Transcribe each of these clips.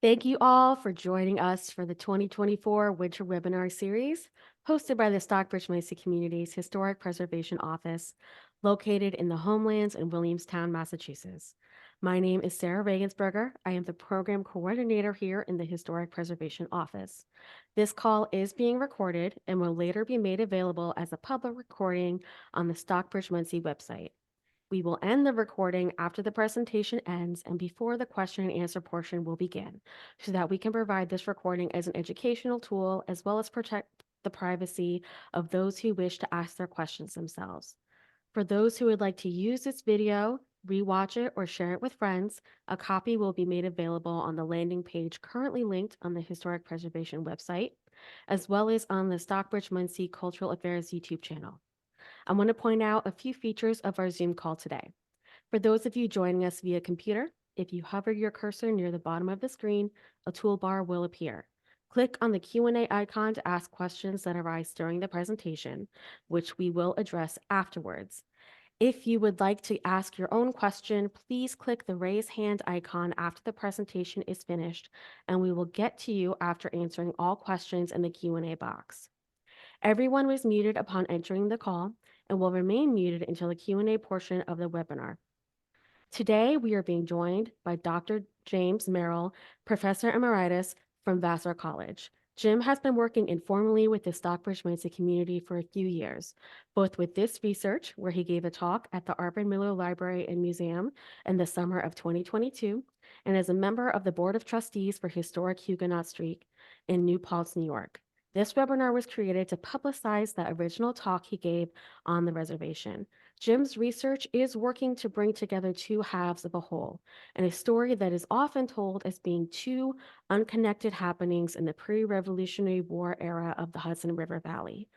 Thank you all for joining us for the 2024 Winter Webinar Series, hosted by the Stockbridge Munsee Community's Historic Preservation Office, located in the Homelands in Williamstown, Massachusetts. My name is Sarah Regensberger. I am the Program Coordinator here in the Historic Preservation Office. This call is being recorded and will later be made available as a public recording on the Stockbridge Munsee website. We will end the recording after the presentation ends and before the question and answer portion will begin, so that we can provide this recording as an educational tool as well as protect the privacy of those who wish to ask their questions themselves. For those who would like to use this video, rewatch it, or share it with friends, a copy will be made available on the landing page currently linked on the Historic Preservation website, as well as on the Stockbridge Munsee Cultural Affairs YouTube channel. I want to point out a few features of our Zoom call today. For those of you joining us via computer, if you hover your cursor near the bottom of the screen, a toolbar will appear. Click on the Q&A icon to ask questions that arise during the presentation, which we will address afterwards. If you would like to ask your own question, please click the raise hand icon after the presentation is finished, and we will get to you after answering all questions in the Q&A box. Everyone was muted upon entering the call and will remain muted until the Q&A portion of the webinar. Today, we are being joined by Dr. James Merrell, Professor Emeritus from Vassar College. Jim has been working informally with the Stockbridge Munsee community for a few years, both with this research, where he gave a talk at the Arbor Miller Library and Museum in the summer of 2022, and as a member of the Board of Trustees for Historic Huguenot Street in New Paltz, New York. This webinar was created to publicize the original talk he gave on the reservation. Jim's research is working to bring together two halves of a whole, and a story that is often told as being two unconnected happenings in the pre-Revolutionary War era of the Hudson River Valley.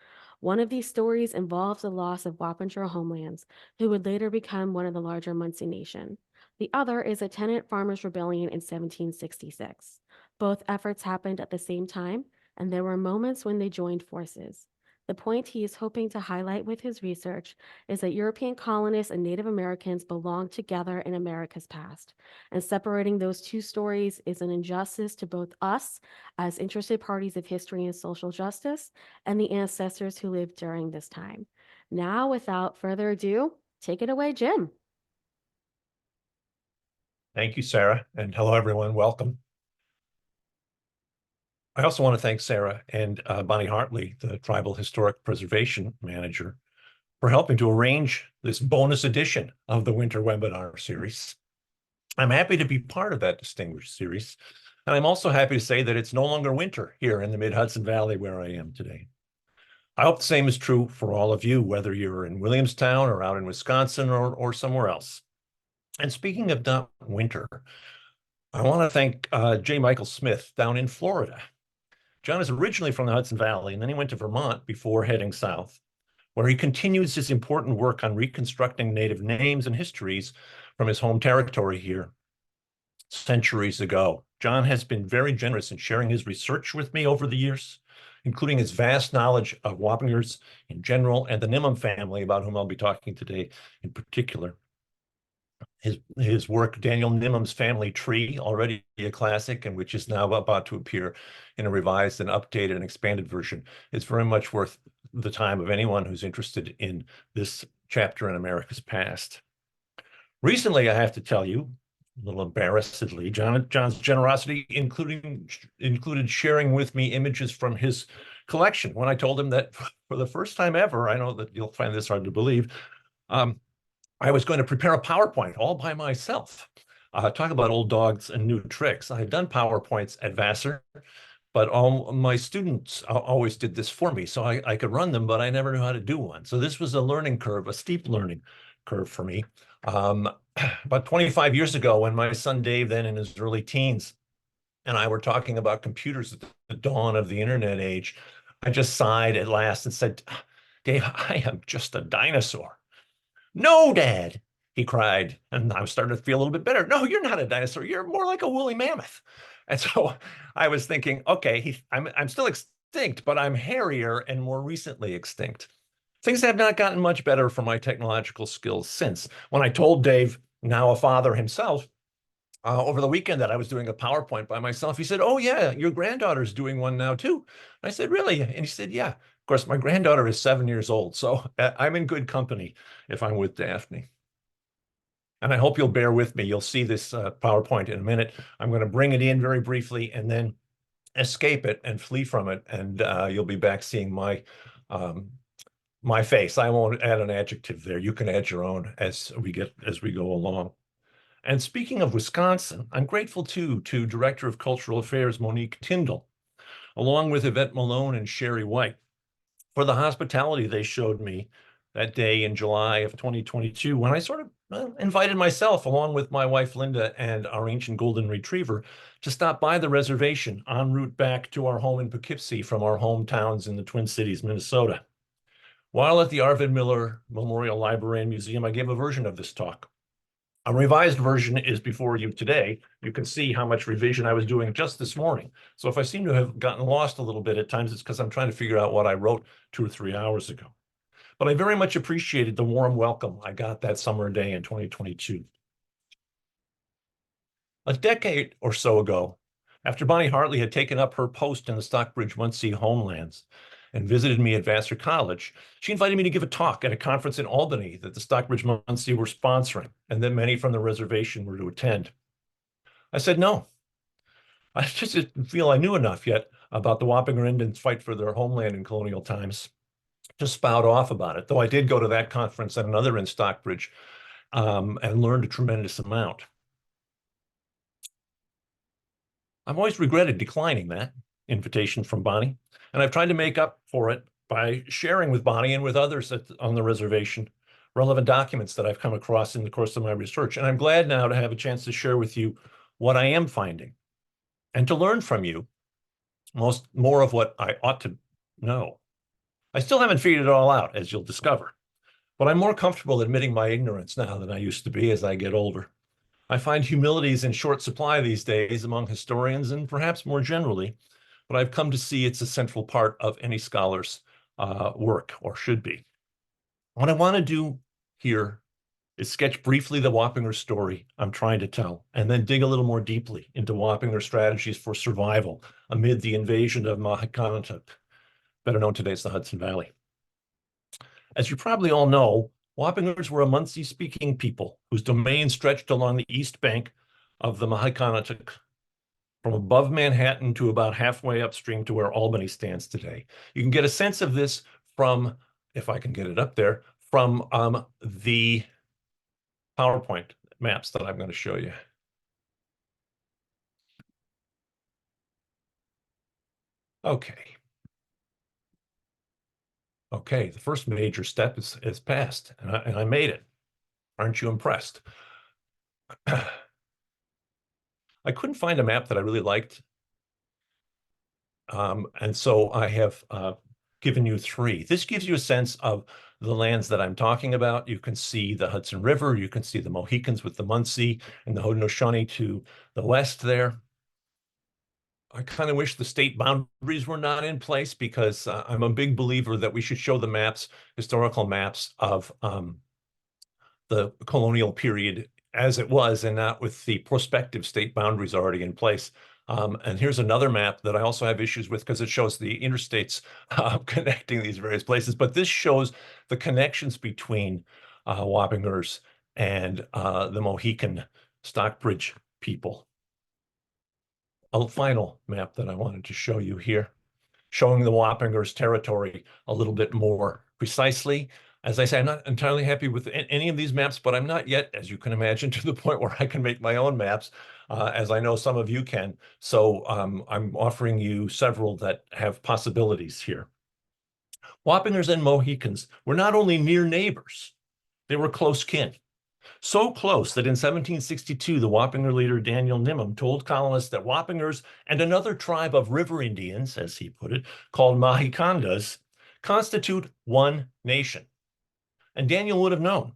One of these stories involves the loss of Wappinger homelands, who would later become one of the larger Munsee Nation. The other is a tenant farmers' rebellion in 1766. Both efforts happened at the same time, and there were moments when they joined forces. The point he is hoping to highlight with his research is that European colonists and Native Americans belonged together in America's past, and separating those two stories is an injustice to both us as interested parties of history and social justice and the ancestors who lived during this time. Now, without further ado, take it away, Jim. Thank you, Sarah, and hello, everyone. Welcome. I also want to thank Sarah and Bonnie Hartley, the Tribal Historic Preservation Manager, for helping to arrange this bonus edition of the Winter Webinar Series. I'm happy to be part of that distinguished series, and I'm also happy to say that it's no longer winter here in the Mid-Hudson Valley where I am today. I hope the same is true for all of you, whether you're in Williamstown or out in Wisconsin or somewhere else. And speaking of not winter, I want to thank J. Michael Smith down in Florida. John is originally from the Hudson Valley, and then he went to Vermont before heading south, where he continues his important work on reconstructing Native names and histories from his home territory here centuries ago. John has been very generous in sharing his research with me over the years, including his vast knowledge of Wappingers in general and the Nimum family, about whom I'll be talking today in particular. His work, Daniel Nimum's Family Tree, already a classic and which is now about to appear in a revised and updated and expanded version, is very much worth the time of anyone who's interested in this chapter in America's past. Recently, I have to tell you, a little embarrassedly, John's generosity included sharing with me images from his collection when I told him that for the first time ever, I know that you'll find this hard to believe, I was going to prepare a PowerPoint all by myself. Talk about old dogs and new tricks. I had done PowerPoints at Vassar, but all my students always did this for me. So I could run them, but I never knew how to do one. So this was a learning curve, a steep learning curve for me. About 25 years ago, when my son Dave, then in his early teens, and I were talking about computers at the dawn of the internet age, I just sighed at last and said, Dave, I am just a dinosaur. No, Dad, he cried. And I was starting to feel a little bit better. No, you're not a dinosaur. You're more like a woolly mammoth. And so I was thinking, okay, I'm still extinct, but I'm hairier and more recently extinct. Things have not gotten much better for my technological skills since. When I told Dave, now a father himself, over the weekend that I was doing a PowerPoint by myself. He said, "Oh yeah, your granddaughter's doing one now too." And I said, "Really?" And he said, "Yeah." Of course, my granddaughter is 7 years old, so I'm in good company if I'm with Daphne. And I hope you'll bear with me. You'll see this PowerPoint in a minute. I'm going to bring it in very briefly and then escape it and flee from it, and you'll be back seeing um, my face. I won't add an adjective there. You can add your own as we go along. And speaking of Wisconsin, I'm grateful too to Director of Cultural Affairs Monique Tyndall, along with Yvette Malone and Sherry White, for the hospitality they showed me that day in July of 2022 when I sort of invited myself, along with my wife Linda and our ancient golden retriever, to stop by the reservation en route back to our home in Poughkeepsie from our hometowns in the Twin Cities, Minnesota. While at the Arvid Miller Memorial Library and Museum, I gave a version of this talk. A revised version is before you today. You can see how much revision I was doing just this morning. So if I seem to have gotten lost a little bit at times, it's because I'm trying to figure out what I wrote 2 or 3 hours ago. But I very much appreciated the warm welcome I got that summer day in 2022. A decade or so ago, after Bonnie Hartley had taken up her post in the Stockbridge Munsee homelands and visited me at Vassar College, she invited me to give a talk at a conference in Albany that the Stockbridge Munsee were sponsoring, and that many from the reservation were to attend. I said no. I just didn't feel I knew enough yet about the Wappinger Indians' fight for their homeland in colonial times to spout off about it, though I did go to that conference and another in Stockbridge and learned a tremendous amount. I've always regretted declining that invitation from Bonnie, and I've tried to make up for it by sharing with Bonnie and with others on the reservation relevant documents that I've come across in the course of my research. And I'm glad now to have a chance to share with you what I am finding and to learn from you more of what I ought to know. I still haven't figured it all out, as you'll discover, but I'm more comfortable admitting my ignorance now than I used to be as I get older. I find humility is in short supply these days among historians and perhaps more generally, but I've come to see it's a central part of any scholar's work, or should be. What I want to do here is sketch briefly the Wappinger story I'm trying to tell, and then dig a little more deeply into Wappinger strategies for survival amid the invasion of Mahicanatuck, better known today as the Hudson Valley. As you probably all know, Wappingers were a Munsee-speaking people whose domain stretched along the east bank of the Mahicanatuck, from above Manhattan to about halfway upstream to where Albany stands today. You can get a sense of this from, if I can get it up there, from the PowerPoint maps that I'm going to show you. Okay. Okay, the first major step is passed, and I made it. Aren't you impressed? I couldn't find a map that I really liked. And so I have given you 3. This gives you a sense of the lands that I'm talking about. You can see the Hudson River. You can see the Mohicans with the Munsee and the Haudenosaunee to the west there. I kind of wish the state boundaries were not in place, because I'm a big believer that we should show the maps, historical maps of the colonial period as it was, and not with the prospective state boundaries already in place. And here's another map that I also have issues with, because it shows the interstates connecting these various places. But this shows the connections between Wappingers and the Mohican Stockbridge people. A final map that I wanted to show you here, showing the Wappingers' territory a little bit more precisely. As I say, I'm not entirely happy with any of these maps, but I'm not yet, as you can imagine, to the point where I can make my own maps, as I know some of you can. So I'm offering you several that have possibilities here. Wappingers and Mohicans were not only near neighbors, they were close kin. So close that in 1762, the Wappinger leader Daniel Nimham told colonists that Wappingers and another tribe of river Indians, as he put it, called Mahicandas, constitute one nation. And Daniel would have known,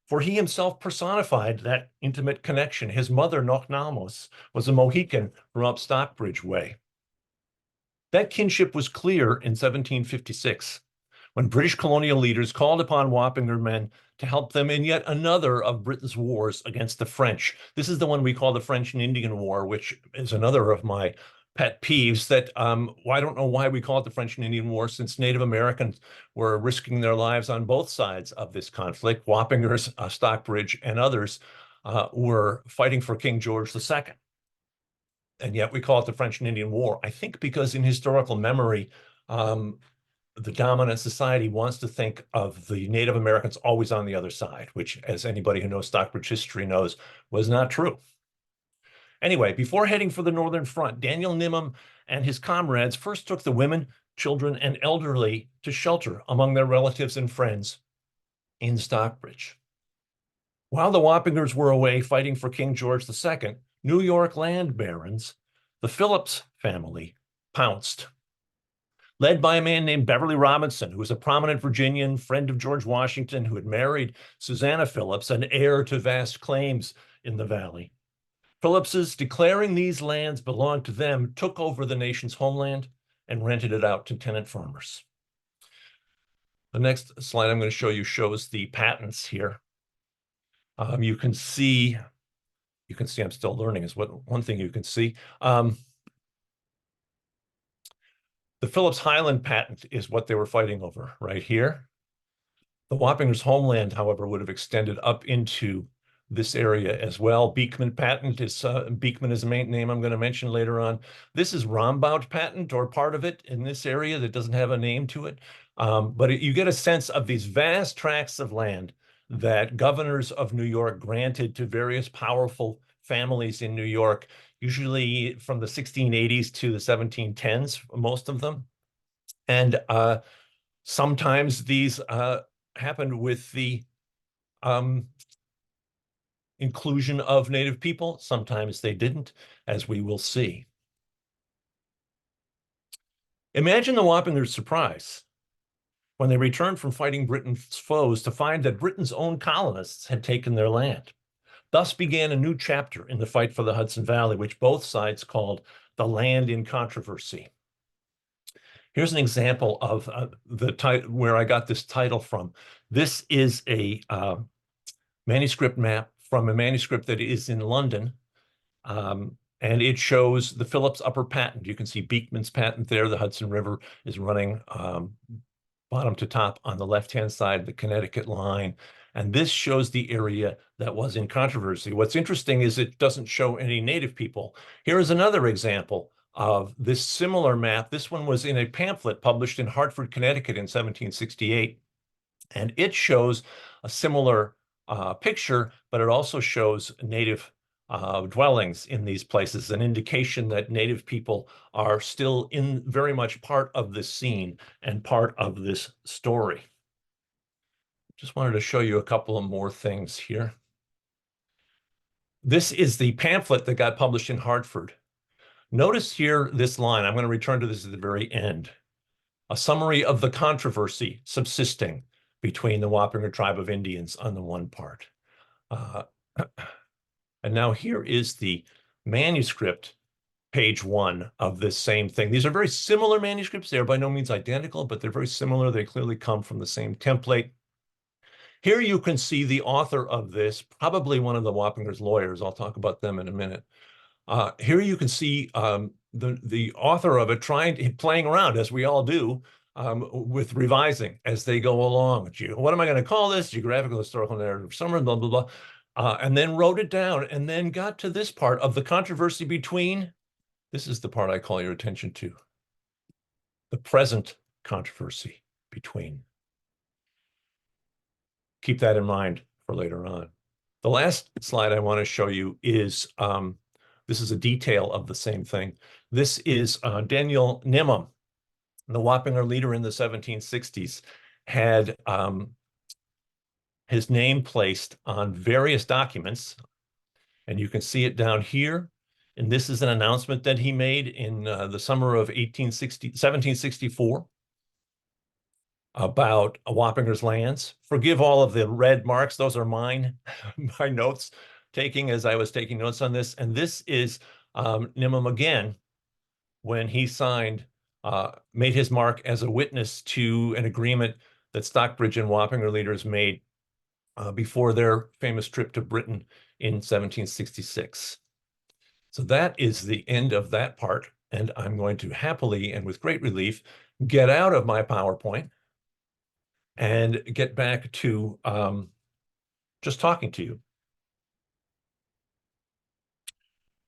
for he himself personified that intimate connection. His mother, Nocnamos, was a Mohican from up Stockbridge way. That kinship was clear in 1756, when British colonial leaders called upon Wappinger men to help them in yet another of Britain's wars against the French. This is the one we call the French and Indian War, which is another of my pet peeves that I don't know why we call it the French and Indian War, since Native Americans were risking their lives on both sides of this conflict. Wappingers, Stockbridge, and others were fighting for King George II. And yet we call it the French and Indian War. I think because in historical memory, the dominant society wants to think of the Native Americans always on the other side, which, as anybody who knows Stockbridge history knows, was not true. Anyway, before heading for the Northern Front, Daniel Nimmo and his comrades first took the women, children, and elderly to shelter among their relatives and friends in Stockbridge. While the Wappingers were away fighting for King George II, New York land barons, the Phillips family, pounced. Led by a man named Beverly Robinson, who was a prominent Virginian, friend of George Washington, who had married Susanna Phillips, an heir to vast claims in the valley. Phillipses, declaring these lands belonged to them, took over the nation's homeland and rented it out to tenant farmers. The next slide I'm going to show you shows the patents here. You can see I'm still learning is what one thing you can see. The Phillips Highland patent is what they were fighting over right here. The Wappingers' homeland, however, would have extended up into this area as well. Beekman patent is Beekman is a main name I'm going to mention later on. This is Rombout patent, or part of it in this area that doesn't have a name to it. But you get a sense of these vast tracts of land that governors of New York granted to various powerful families in New York, usually from the 1680s to the 1710s, most of them. And sometimes these happened with the inclusion of Native people. Sometimes they didn't, as we will see. Imagine the Wappingers' surprise when they returned from fighting Britain's foes to find that Britain's own colonists had taken their land. Thus began a new chapter in the fight for the Hudson Valley, which both sides called the land in controversy. Here's an example of where I got this title from. This is a manuscript map from a manuscript that is in London, and it shows the Phillips Upper Patent. You can see Beekman's patent there. The Hudson River is running bottom to top on the left-hand side of the Connecticut line. And this shows the area that was in controversy. What's interesting is it doesn't show any Native people. Here is another example of this similar map. This one was in a pamphlet published in Hartford, Connecticut in 1768. And it shows a similar picture, but it also shows Native dwellings in these places, an indication that Native people are still very much part of this scene and part of this story. Just wanted to show you a couple of more things here. This is the pamphlet that got published in Hartford. Notice here this line. I'm going to return to this at the very end. A summary of the controversy subsisting between the Wappinger tribe of Indians on the one part. And now here is the manuscript, page 1 of this same thing. These are very similar manuscripts. They're by no means identical, but they're very similar. They clearly come from the same template. Here you can see the author of this, probably one of the Wappingers' lawyers. I'll talk about them in a minute. Here you can see the author of it playing around, as we all do, with revising as they go along. What am I going to call this? Geographical, historical, narrative, summary, blah, blah, blah. And then wrote it down, and then got to this part of the controversy between, this is the part I call your attention to, the present controversy between. Keep that in mind for later on. The last slide I want to show you is, this is a detail of the same thing. This is Daniel Nimmo, the Wappinger leader in the 1760s, had his name placed on various documents, and you can see it down here. And this is an announcement that he made in the summer of 1764 about Wappinger's lands. Forgive all of the red marks. Those are mine, my notes taking as I was taking notes on this. And this is Nimmo again, when he signed, made his mark as a witness to an agreement that Stockbridge and Wappinger leaders made before their famous trip to Britain in 1766. So that is the end of that part. And I'm going to happily and with great relief get out of my PowerPoint and get back to just talking to you.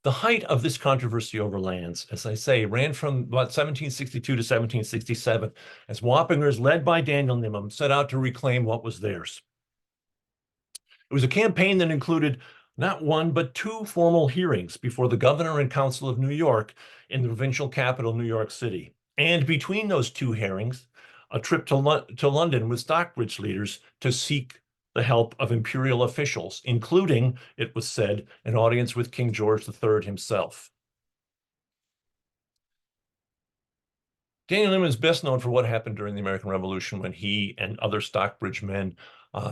The height of this controversy over lands, as I say, ran from about 1762 to 1767, as Wappingers, led by Daniel Nimham, set out to reclaim what was theirs. It was a campaign that included not one, but two formal hearings before the Governor and Council of New York in the provincial capital, New York City. And between those two hearings, a trip to London with Stockbridge leaders to seek the help of imperial officials, including, it was said, an audience with King George III himself. Daniel Nimham is best known for what happened during the American Revolution when he and other Stockbridge men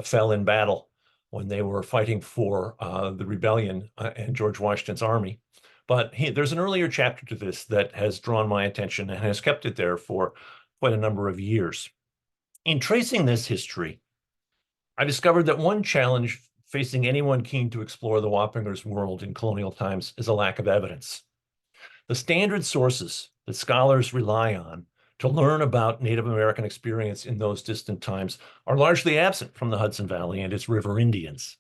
fell in battle when they were fighting for the rebellion and George Washington's army. But there's an earlier chapter to this that has drawn my attention and has kept it there for quite a number of years. In tracing this history, I discovered that one challenge facing anyone keen to explore the Wappingers' world in colonial times is a lack of evidence. The standard sources that scholars rely on to learn about Native American experience in those distant times are largely absent from the Hudson Valley and its river Indians.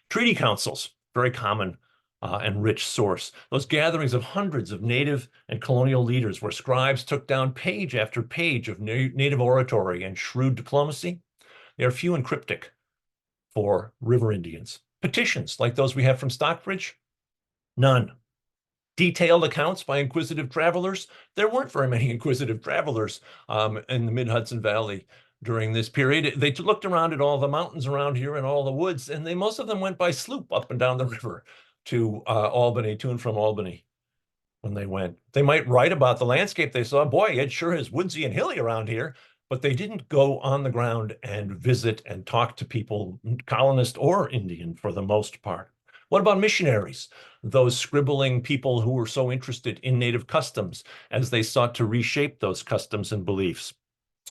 Treaty councils, very common and rich source. Those gatherings of hundreds of Native and colonial leaders where scribes took down page after page of Native oratory and shrewd diplomacy, they are few and cryptic for river Indians. Petitions like those we have from Stockbridge, none. Detailed accounts by inquisitive travelers. There weren't very many inquisitive travelers in the mid-Hudson Valley during this period. They looked around at all the mountains around here and all the woods, and most of them went by sloop up and down the river to Albany, to and from Albany when they went. They might write about the landscape they saw. Boy, it sure is woodsy and hilly around here, but they didn't go on the ground and visit and talk to people, colonist or Indian for the most part. What about missionaries? Those scribbling people who were so interested in Native customs as they sought to reshape those customs and beliefs.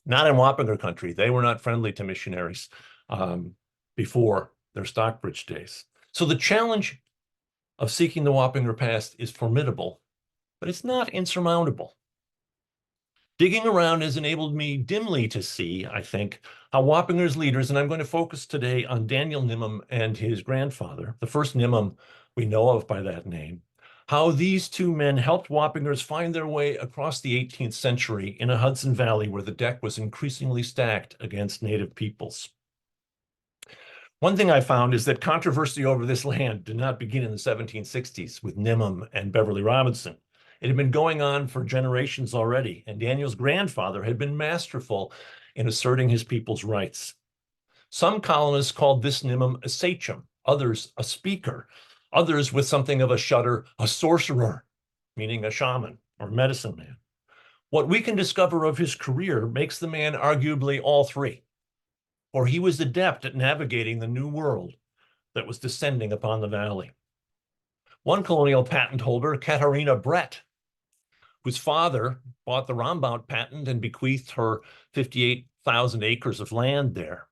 Not in Wappinger country. They were not friendly to missionaries before their Stockbridge days. So the challenge of seeking the Wappinger past is formidable, but it's not insurmountable. Digging around has enabled me dimly to see, I think, how Wappinger's leaders, and I'm going to focus today on Daniel Nimham and his grandfather, the first Nimham we know of by that name, how these two men helped Wappingers find their way across the 18th century in a Hudson Valley where the deck was increasingly stacked against Native peoples. One thing I found is that controversy over this land did not begin in the 1760s with Nimham and Beverly Robinson. It had been going on for generations already, and Daniel's grandfather had been masterful in asserting his people's rights. Some colonists called this Nimham a sachem, others a speaker, others with something of a shudder, a sorcerer, meaning a shaman or medicine man. What we can discover of his career makes the man arguably all three, for he was adept at navigating the new world that was descending upon the valley. One colonial patent holder, Katarina Brett, whose father bought the Rombout patent and bequeathed her 58,000 acres of land there,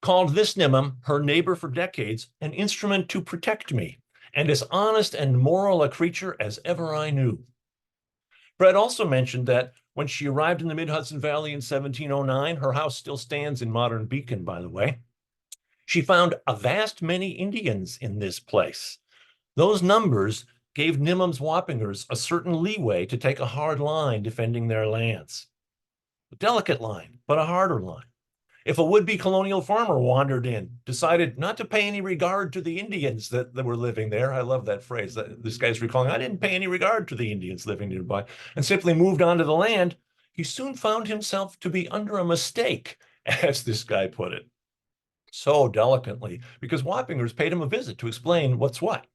called this Nimham, her neighbor for decades, an instrument to protect me, and as honest and moral a creature as ever I knew. Brett also mentioned that when she arrived in the mid-Hudson Valley in 1709, her house still stands in modern Beacon, by the way, she found a vast many Indians in this place. Those numbers gave Nimham's Wappingers a certain leeway to take a hard line defending their lands. A delicate line, but a harder line. If a would-be colonial farmer wandered in, decided not to pay any regard to the Indians that were living there, I love that phrase, this guy's recalling, I didn't pay any regard to the Indians living nearby, and simply moved onto the land, he soon found himself to be under a mistake, as this guy put it. So delicately, because Wappingers paid him a visit to explain what's what.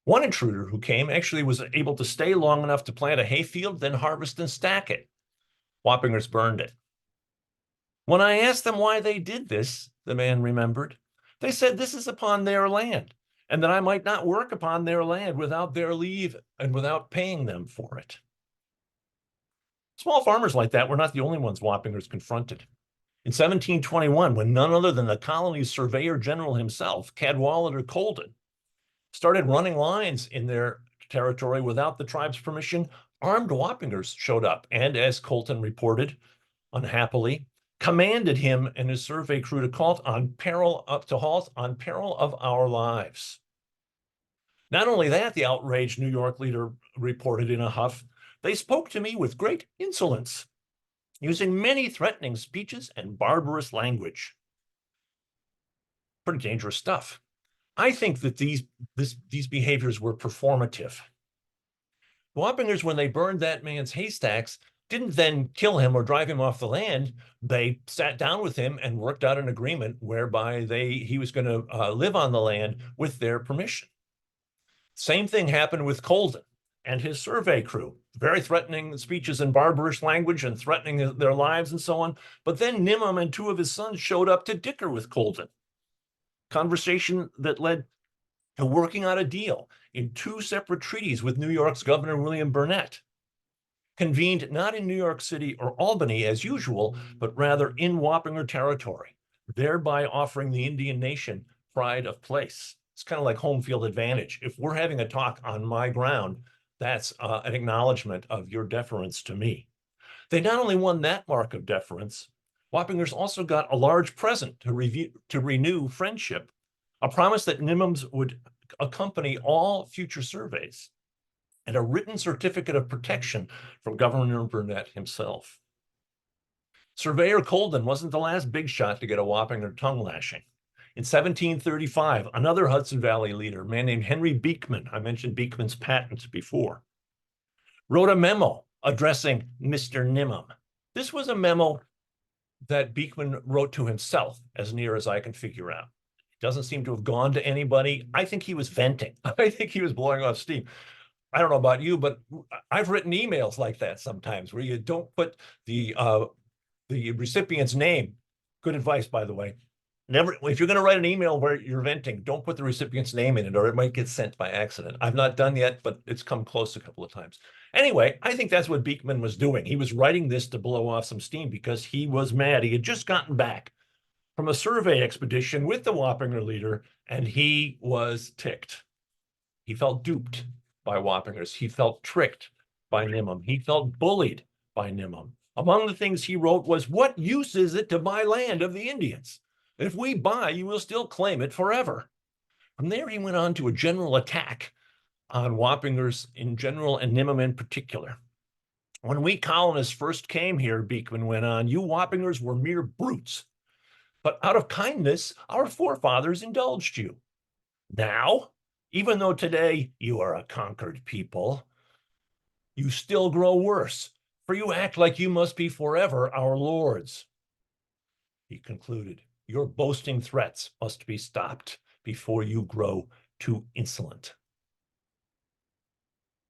One intruder who came actually was able to stay long enough to plant a hayfield, then harvest and stack it. Wappingers burned it. When I asked them why they did this, the man remembered, they said this is upon their land, and that I might not work upon their land without their leave and without paying them for it. Small farmers like that were not the only ones Wappingers confronted. In 1721, when none other than the colony's surveyor general himself, Cadwallader Colden, started running lines in their territory without the tribe's permission, armed Wappingers showed up and, as Colton reported, unhappily, commanded him and his survey crew to halt on peril of our lives. Not only that, the outraged New York leader reported in a huff, they spoke to me with great insolence, using many threatening speeches and barbarous language. Pretty dangerous stuff. I think that these behaviors were performative. The Wappingers, when they burned that man's haystacks, didn't then kill him or drive him off the land. They sat down with him and worked out an agreement whereby he was going to live on the land with their permission. Same thing happened with Colden and his survey crew. Very threatening speeches in barbarous language and threatening their lives and so on. But then Nimam and two of his sons showed up to dicker with Colden. Conversation that led to working out a deal in two separate treaties with New York's Governor William Burnett, convened not in New York City or Albany as usual, but rather in Wappinger territory, thereby offering the Indian nation pride of place. It's kind of like home field advantage. If we're having a talk on my ground, that's an acknowledgement of your deference to me. They not only won that mark of deference, Wappingers also got a large present to renew friendship, a promise that Nimams would accompany all future surveys, and a written certificate of protection from Governor Burnett himself. Surveyor Colden wasn't the last big shot to get a Wappinger tongue lashing. In 1735, another Hudson Valley leader, a man named Henry Beekman, I mentioned Beekman's patent before, wrote a memo addressing Mr. Nimam. This was a memo that Beekman wrote to himself, as near as I can figure out. It doesn't seem to have gone to anybody. I think he was venting. I think he was blowing off steam. I don't know about you, but I've written emails like that sometimes where you don't put the recipient's name. Good advice, by the way. Never, if you're going to write an email where you're venting, don't put the recipient's name in it, or it might get sent by accident. I've not done yet, but it's come close a couple of times. Anyway, I think that's what Beekman was doing. He was writing this to blow off some steam because he was mad. He had just gotten back from a survey expedition with the Wappinger leader, and he was ticked. He felt duped by Wappingers. He felt tricked by Nimam. He felt bullied by Nimam. Among the things he wrote was, "What use is it to buy land of the Indians? If we buy, you will still claim it forever." From there, he went on to a general attack on Wappingers in general and Nimam in particular. "When we colonists first came here," Beekman went on, "you Wappingers were mere brutes. But out of kindness, our forefathers indulged you. Now, even though today you are a conquered people, you still grow worse, for you act like you must be forever our lords." He concluded, "Your boasting threats must be stopped before you grow too insolent."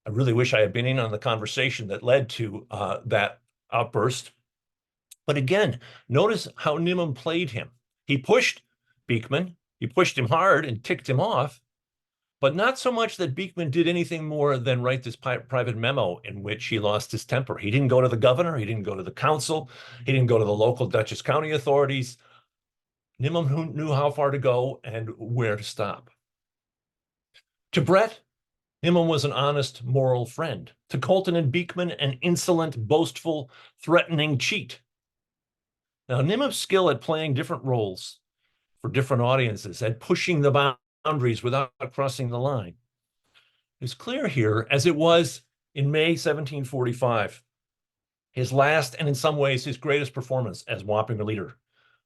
I really wish I had been in on the conversation that led to that outburst. But again, notice how Nimam played him. He pushed Beekman, he pushed him hard and ticked him off, but not so much that Beekman did anything more than write this private memo in which he lost his temper. He didn't go to the governor, he didn't go to the council, he didn't go to the local Dutchess County authorities. Nimam knew how far to go and where to stop. To Brett, Nimam was an honest, moral friend. To Colton and Beekman, an insolent, boastful, threatening cheat. Now, Nimam's skill at playing different roles for different audiences, at pushing the boundaries without crossing the line, is clear here, as it was in May 1745, his last and in some ways his greatest performance as Wappinger leader.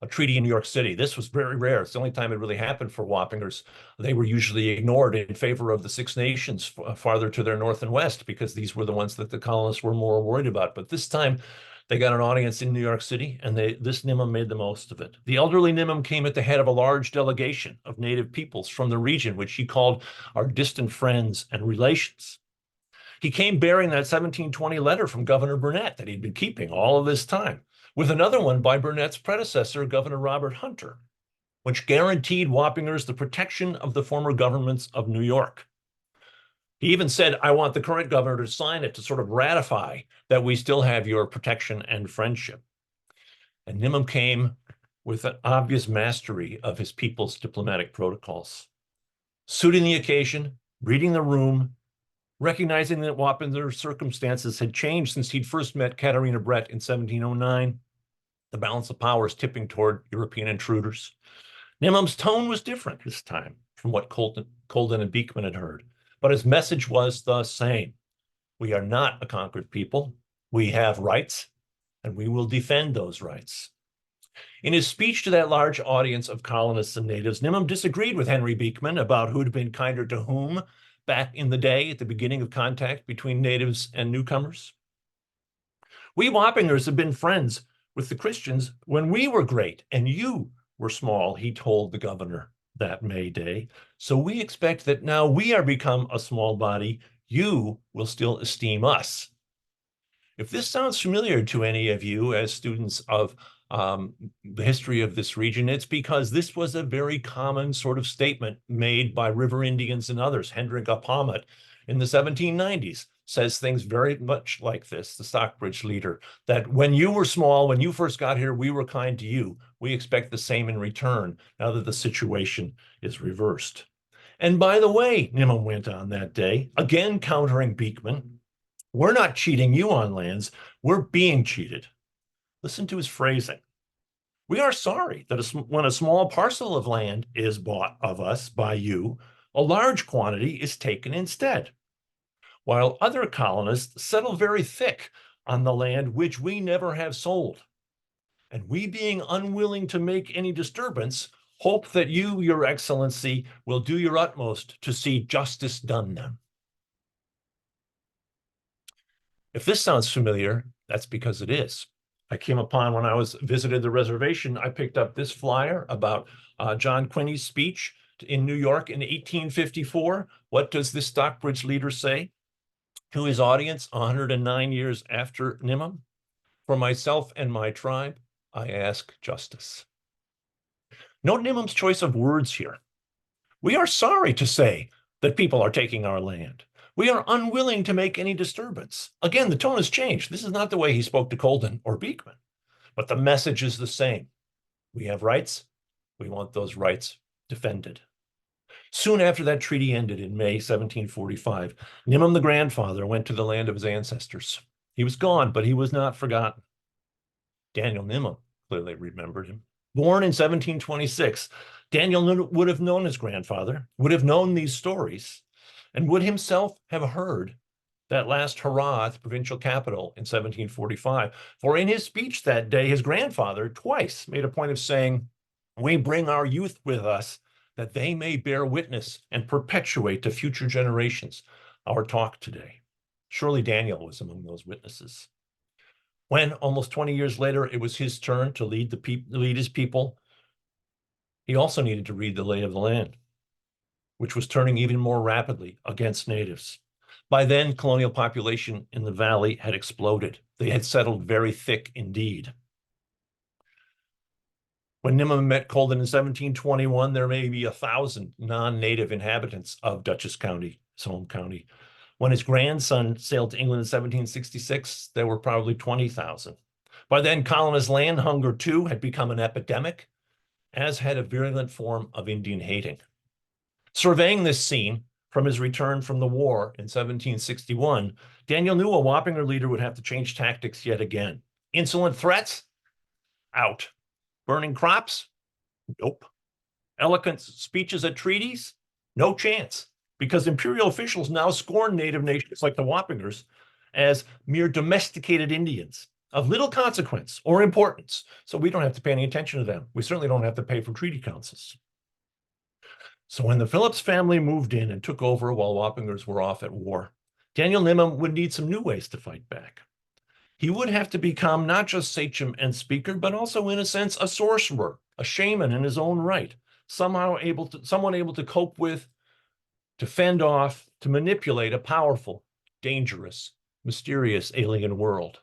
A treaty in New York City. This was very rare. It's the only time it really happened for Wappingers. They were usually ignored in favor of the Six Nations farther to their north and west, because these were the ones that the colonists were more worried about. But this time, they got an audience in New York City, and this Nimam made the most of it. The elderly Nimam came at the head of a large delegation of native peoples from the region, which he called our distant friends and relations. He came bearing that 1720 letter from Governor Burnett that he'd been keeping all of this time, with another one by Burnett's predecessor, Governor Robert Hunter, which guaranteed Wappingers the protection of the former governments of New York. He even said, "I want the current governor to sign it to sort of ratify that we still have your protection and friendship." and Nimham came with an obvious mastery of his people's diplomatic protocols, suiting the occasion, reading the room, recognizing that Wappinger's circumstances had changed since he'd first met Katarina Brett in 1709, the balance of powers tipping toward European intruders. Nimham's tone was different this time from what Colden and Beekman had heard, but his message was the same. We are not a conquered people. We have rights, and we will defend those rights. In his speech to that large audience of colonists and natives, Nimham disagreed with Henry Beekman about who'd been kinder to whom back in the day at the beginning of contact between natives and newcomers. We Wappingers have been friends with the Christians when we were great and you were small, he told the governor that May day. So we expect that now we are become a small body, you will still esteem us. If this sounds familiar to any of you as students of the history of this region, it's because this was a very common sort of statement made by river Indians and others. Hendrik Apamat in the 1790s says things very much like this, the Stockbridge leader, that when you were small, when you first got here, we were kind to you. We expect the same in return now that the situation is reversed. And by the way, Nimham went on that day, again countering Beekman, we're not cheating you on lands, we're being cheated. Listen to his phrasing. We are sorry that when a small parcel of land is bought of us by you, a large quantity is taken instead, while other colonists settle very thick on the land which we never have sold. And we, being unwilling to make any disturbance, hope that you, your excellency, will do your utmost to see justice done them. If this sounds familiar, that's because it is. I came upon, when I visited the reservation, I picked up this flyer about John Quinney's speech in New York in 1854. What does this Stockbridge leader say to his audience 109 years after Nimham? For myself and my tribe, I ask justice. Note Nimham's choice of words here. We are sorry to say that people are taking our land. We are unwilling to make any disturbance. Again, the tone has changed. This is not the way he spoke to Colden or Beekman, but the message is the same. We have rights. We want those rights defended. Soon after that treaty ended in May 1745, Nimham the grandfather went to the land of his ancestors. He was gone, but he was not forgotten. Daniel Nimham clearly remembered him. Born in 1726, Daniel would have known his grandfather, would have known these stories, and would himself have heard that last hurrah at the provincial capital in 1745. For in his speech that day, his grandfather twice made a point of saying, we bring our youth with us that they may bear witness and perpetuate to future generations our talk today. Surely Daniel was among those witnesses. When almost 20 years later, it was his turn to lead his people, he also needed to read the lay of the land, which was turning even more rapidly against natives. By then, colonial population in the valley had exploded. They had settled very thick indeed. When Nimham met Colden in 1721, there may be 1,000 non-native inhabitants of Dutchess County, his home county. When his grandson sailed to England in 1766, there were probably 20,000. By then, colonist land hunger, too, had become an epidemic, as had a virulent form of Indian hating. Surveying this scene from his return from the war in 1761, Daniel knew a Wappinger leader would have to change tactics yet again. Insolent threats? Out. Burning crops? Nope. Eloquent speeches at treaties? No chance, because imperial officials now scorn native nations like the Wappingers as mere domesticated Indians of little consequence or importance. So we don't have to pay any attention to them. We certainly don't have to pay for treaty councils. So when the Phillips family moved in and took over while Wappingers were off at war, Daniel Nimham would need some new ways to fight back. He would have to become not just sachem and speaker, but also, in a sense, a sorcerer, a shaman in his own right, someone able to cope with, to fend off, to manipulate a powerful, dangerous, mysterious alien world.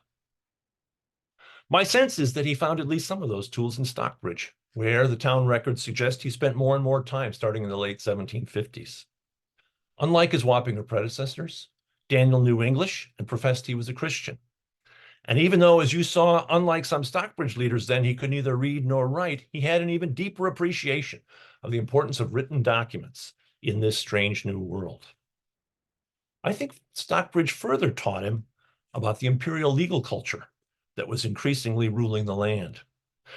My sense is that he found at least some of those tools in Stockbridge, where the town records suggest he spent more and more time starting in the late 1750s. Unlike his Wappinger predecessors, Daniel knew English and professed he was a Christian. And even though, as you saw, unlike some Stockbridge leaders then, he could neither read nor write, he had an even deeper appreciation of the importance of written documents in this strange new world. I think Stockbridge further taught him about the imperial legal culture that was increasingly ruling the land.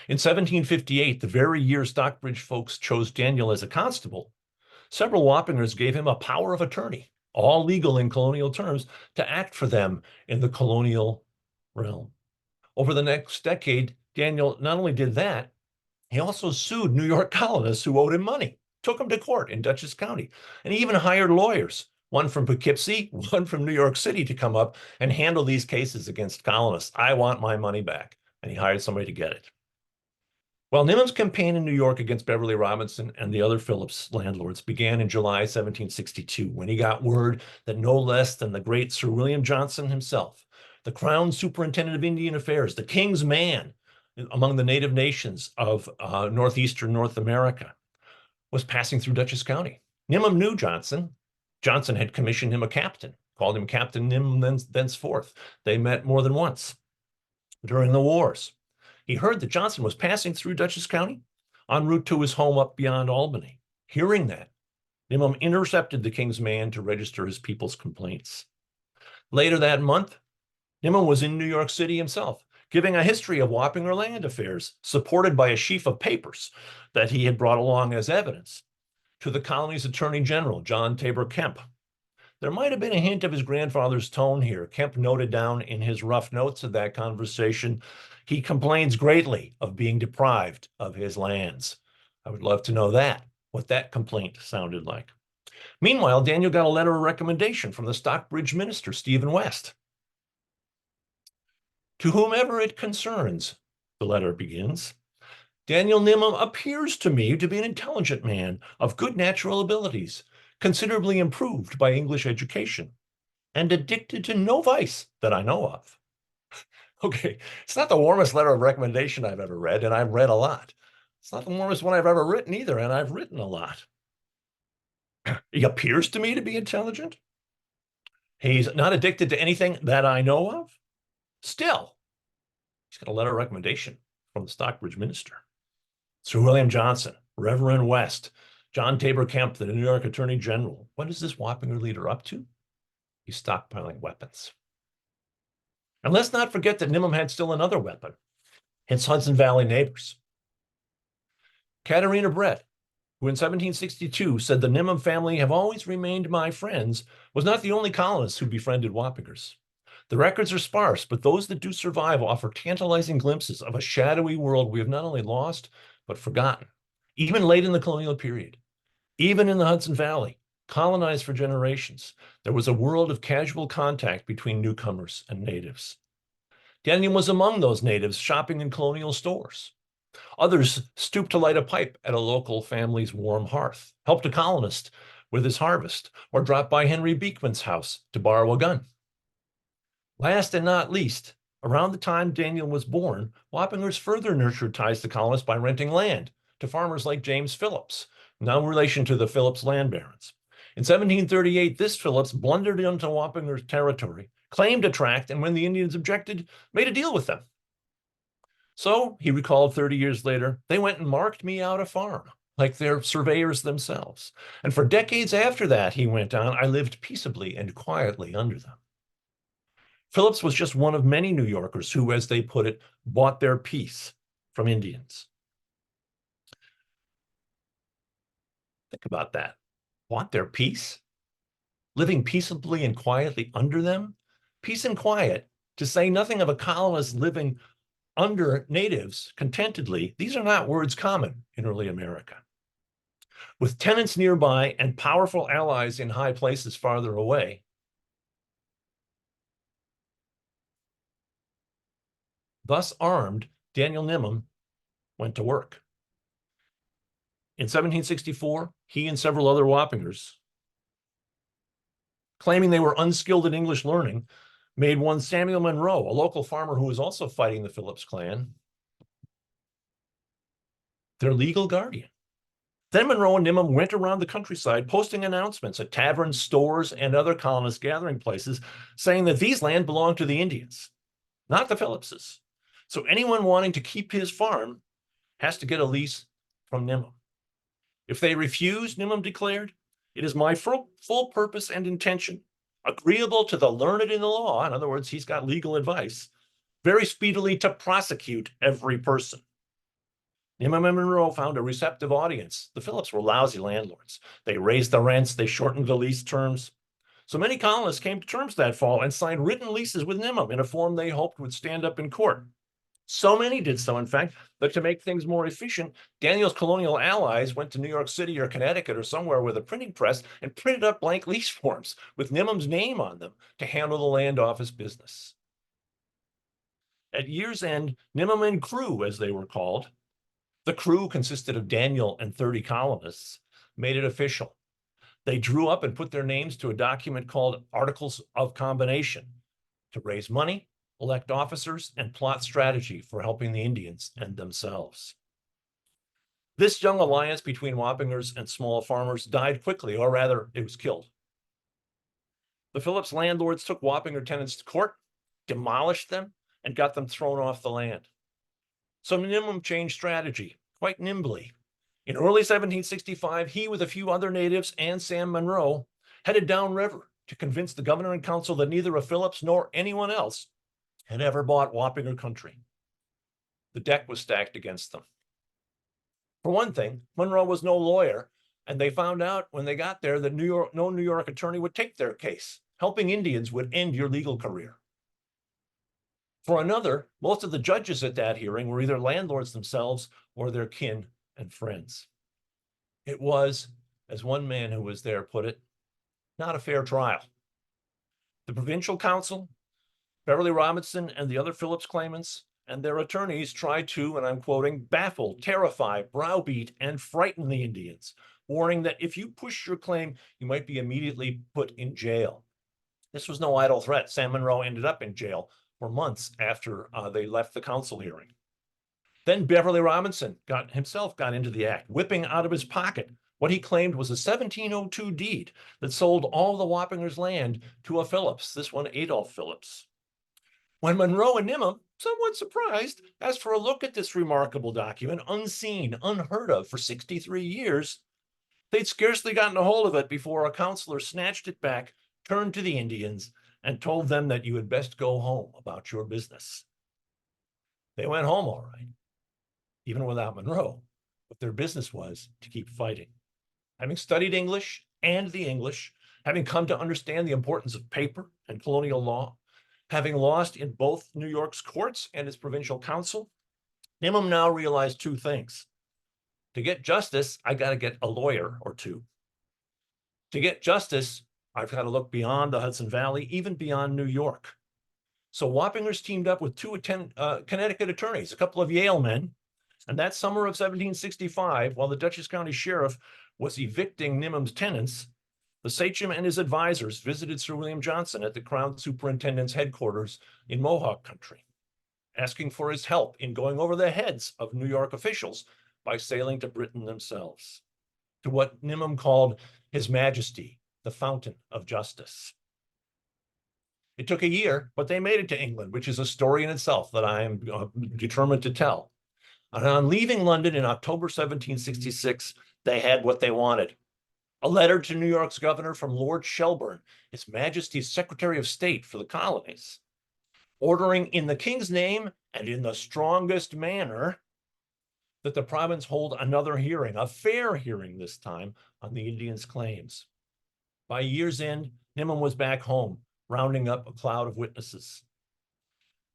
In 1758, the very year Stockbridge folks chose Daniel as a constable, several Wappingers gave him a power of attorney, all legal in colonial terms, to act for them in the colonial realm. Over the next decade, Daniel not only did that, he also sued New York colonists who owed him money, took them to court in Dutchess County, and he even hired lawyers, one from Poughkeepsie, one from New York City, to come up and handle these cases against colonists. I want my money back. And he hired somebody to get it. Well, Nimham's campaign in New York against Beverly Robinson and the other Phillips landlords began in July 1762, when he got word that no less than the great Sir William Johnson himself, the Crown Superintendent of Indian Affairs, the King's man among the native nations of northeastern North America, was passing through Dutchess County. Nimham knew Johnson. Johnson had commissioned him a captain, called him Captain Nimham thenceforth. They met more than once during the wars. He heard that Johnson was passing through Dutchess County en route to his home up beyond Albany. Hearing that, Nimham intercepted the King's man to register his people's complaints. Later that month, Nimham was in New York City himself, giving a history of Wappinger land affairs, supported by a sheaf of papers that he had brought along as evidence, to the colony's Attorney General, John Tabor Kemp. There might have been a hint of his grandfather's tone here. Kemp noted down in his rough notes of that conversation, he complains greatly of being deprived of his lands. I would love to know that, what that complaint sounded like. Meanwhile, Daniel got a letter of recommendation from the Stockbridge minister, Stephen West. To whomever it concerns, the letter begins, Daniel Nimham appears to me to be an intelligent man of good natural abilities, considerably improved by English education, and addicted to no vice that I know of. Okay, it's not the warmest letter of recommendation I've ever read, and I've read a lot. It's not the warmest one I've ever written either, and I've written a lot. He appears to me to be intelligent. He's not addicted to anything that I know of. Still, he's got a letter of recommendation from the Stockbridge minister. Sir William Johnson, Reverend West, John Tabor Kemp, the New York Attorney General. What is this Wappinger leader up to? He's stockpiling weapons. And let's not forget that Nimham had still another weapon, his Hudson Valley neighbors. Katarina Brett, who in 1762 said the Nimham family have always remained my friends, was not the only colonist who befriended Wappingers. The records are sparse, but those that do survive offer tantalizing glimpses of a shadowy world we have not only lost, but forgotten, even late in the colonial period. Even in the Hudson Valley, colonized for generations, there was a world of casual contact between newcomers and natives. Daniel was among those natives shopping in colonial stores. Others stooped to light a pipe at a local family's warm hearth, helped a colonist with his harvest, or dropped by Henry Beekman's house to borrow a gun. Last and not least, around the time Daniel was born, Wappingers further nurtured ties to colonists by renting land to farmers like James Phillips, no relation to the Phillips land barons. In 1738, this Phillips blundered into Wappinger territory, claimed a tract, and when the Indians objected, made a deal with them. So, he recalled 30 years later, they went and marked me out a farm, like they're surveyors themselves. And for decades after that, he went on, I lived peaceably and quietly under them. Phillips was just one of many New Yorkers who, as they put it, bought their peace from Indians. Think about that. Want their peace? Living peaceably and quietly under them? Peace and quiet, to say nothing of a colonist living under natives contentedly, these are not words common in early America. With tenants nearby and powerful allies in high places farther away, thus armed, Daniel Nimham went to work. In 1764, he and several other Wappingers, claiming they were unskilled in English learning, made one Samuel Merrell, a local farmer who was also fighting the Phillips clan, their legal guardian. Then Merrell and Nimham went around the countryside posting announcements at taverns, stores, and other colonist gathering places saying that these lands belonged to the Indians. not the Phillipses. So anyone wanting to keep his farm has to get a lease from Nimham. If they refuse, Nimham declared, it is my full purpose and intention, agreeable to the learned in the law, in other words, he's got legal advice, very speedily to prosecute every person. Nimham and Merrell found a receptive audience. The Phillips were lousy landlords. They raised the rents, they shortened the lease terms. So many colonists came to terms that fall and signed written leases with Nimham in a form they hoped would stand up in court. So many did so, in fact, that to make things more efficient, Daniel's colonial allies went to New York City or Connecticut or somewhere with a printing press and printed up blank lease forms with Nimham's name on them to handle the land office business. At year's end, Nimham and crew, as they were called, the crew consisted of Daniel and 30 colonists, made it official. They drew up and put their names to a document called Articles of Combination to raise money, elect officers, and plot strategy for helping the Indians and themselves. This young alliance between Wappingers and small farmers died quickly, or rather, it was killed. The Phillips landlords took Wappinger tenants to court, demolished them, and got them thrown off the land. So Nimham changed strategy quite nimbly. In early 1765, he, with a few other natives and Sam Monroe, headed downriver to convince the governor and council that neither a Phillips nor anyone else had ever bought Wappinger country. The deck was stacked against them. For one thing, Monroe was no lawyer, and they found out when they got there that no New York attorney would take their case. Helping Indians would end your legal career. For another, most of the judges at that hearing were either landlords themselves or their kin and friends. It was, as one man who was there put it, not a fair trial. The provincial council, Beverly Robinson, and the other Phillips claimants and their attorneys tried to, and I'm quoting, baffle, terrify, browbeat, and frighten the Indians, warning that if you push your claim, you might be immediately put in jail. This was no idle threat. Sam Monroe ended up in jail for months after they left the council hearing. Then Beverly Robinson got into the act, whipping out of his pocket what he claimed was a 1702 deed that sold all the Wappingers' land to a Phillips, this one Adolph Phillips. When Monroe and Nimham, somewhat surprised, asked for a look at this remarkable document, unseen, unheard of for 63 years, they'd scarcely gotten a hold of it before a counselor snatched it back, turned to the Indians, and told them that you had best go home about your business. They went home all right, even without Monroe, but their business was to keep fighting. Having studied English and the English, having come to understand the importance of paper and colonial law, having lost in both New York's courts and its provincial council, Nimham now realized two things. To get justice, I got to get a lawyer or two. To get justice, I've got to look beyond the Hudson Valley, even beyond New York. So Wappingers teamed up with two Connecticut attorneys, a couple of Yale men, and that summer of 1765, while the Dutchess County Sheriff was evicting Nimham's tenants, the sachem and his advisors visited Sir William Johnson at the Crown Superintendent's headquarters in Mohawk country, asking for his help in going over the heads of New York officials by sailing to Britain themselves, to what Nimham called His Majesty, the Fountain of Justice. It took a year, but they made it to England, which is a story in itself that I am determined to tell. And on leaving London in October 1766, they had what they wanted. A letter to New York's governor from Lord Shelburne, His Majesty's Secretary of State for the colonies, ordering in the king's name and in the strongest manner that the province hold another hearing, a fair hearing this time, on the Indians' claims. By year's end, Nimham was back home, rounding up a cloud of witnesses.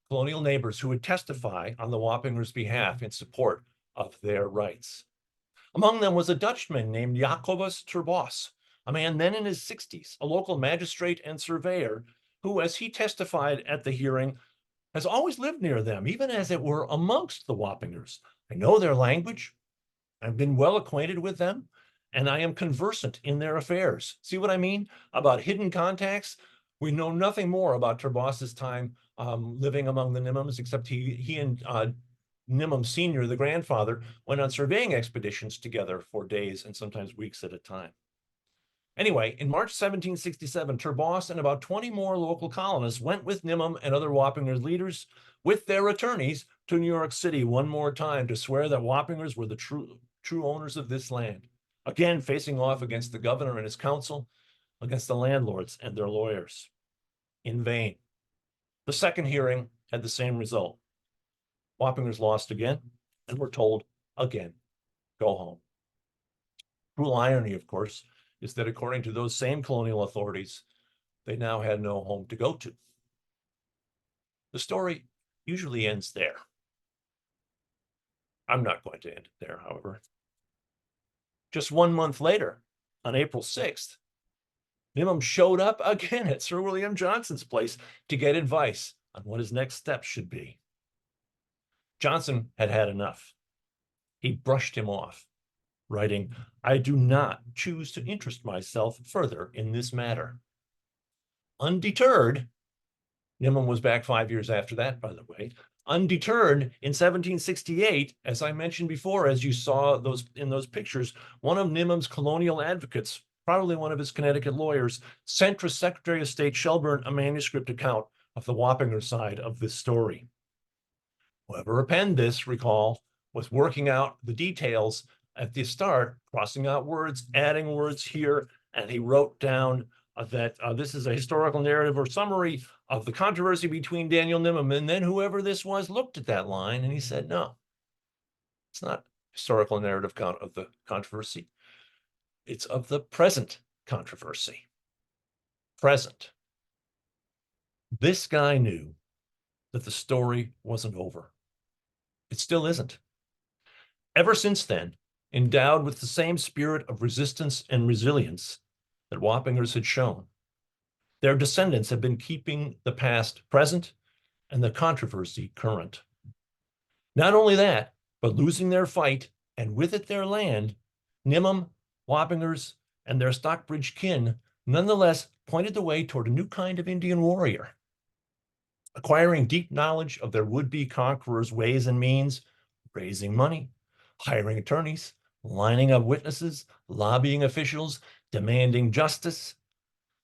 Colonial neighbors who would testify on the Wappingers' behalf in support of their rights. Among them was a Dutchman named Jacobus ter Bos, a man then in his 60s, a local magistrate and surveyor, who, as he testified at the hearing, has always lived near them, even as it were amongst the Wappingers. I know their language, I've been well acquainted with them, and I am conversant in their affairs. See what I mean about hidden contacts? We know nothing more about ter Bos's time living among the Nimhams, except he and Nimham Sr., the grandfather, went on surveying expeditions together for days and sometimes weeks at a time. Anyway, in March 1767, Turboss and about 20 more local colonists went with Nimham and other Wappingers leaders with their attorneys to New York City one more time to swear that Wappingers were the true owners of this land, again facing off against the governor and his council, against the landlords and their lawyers. In vain. The second hearing had the same result. Wappingers lost again and were told again, go home. Cruel irony, of course, is that according to those same colonial authorities, they now had no home to go to. The story usually ends there. I'm not going to end it there, however. Just 1 month later, on April 6th, Nimham showed up again at Sir William Johnson's place to get advice on what his next steps should be. Johnson had had enough. He brushed him off, writing, "I do not choose to interest myself further in this matter." Undeterred, Nimham was back 5 years after that, by the way. Undeterred, in 1768, as I mentioned before, as you saw in those pictures, one of Nimham's colonial advocates, probably one of his Connecticut lawyers, sent to Secretary of State Shelburne a manuscript account of the Wappinger side of this story. Whoever penned this, recall, was working out the details at the start, crossing out words, adding words here, and he wrote down that this is a historical narrative or summary of the controversy between Daniel Nimham. And then whoever this was looked at that line and he said, no, it's not historical narrative account of the controversy. It's of the present controversy. Present. This guy knew that the story wasn't over. It still isn't. Ever since then, endowed with the same spirit of resistance and resilience that Wappingers had shown, their descendants have been keeping the past present and the controversy current. Not only that, but losing their fight and with it their land, Nimham, Wappingers, and their Stockbridge kin nonetheless pointed the way toward a new kind of Indian warrior. Acquiring deep knowledge of their would-be conquerors' ways and means, raising money, hiring attorneys, lining up witnesses, lobbying officials, demanding justice.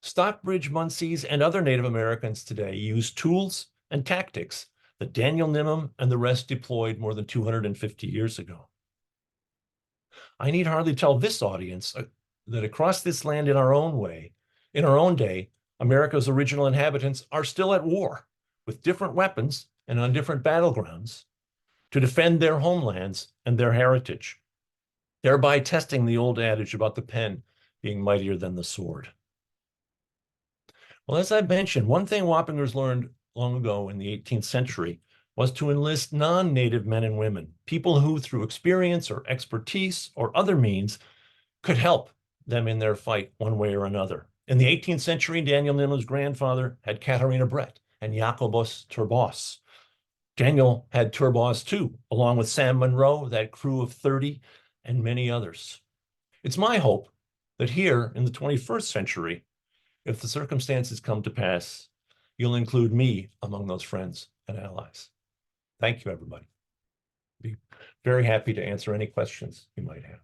Stockbridge Munsees and other Native Americans today use tools and tactics that Daniel Nimham and the rest deployed more than 250 years ago. I need hardly tell this audience that across this land in our own way, in our own day, America's original inhabitants are still at war with different weapons and on different battlegrounds to defend their homelands and their heritage, thereby testing the old adage about the pen being mightier than the sword. Well, as I mentioned, one thing Wappingers learned long ago in the 18th century was to enlist non-native men and women, people who through experience or expertise or other means could help them in their fight one way or another. In the 18th century, Daniel Nimham's grandfather had Katarina Brett and Jacobus Turboss. Daniel had Turboss too, along with Sam Monroe, that crew of 30, and many others. It's my hope that here in the 21st century, if the circumstances come to pass, you'll include me among those friends and allies. Thank you, everybody. Be very happy to answer any questions you might have.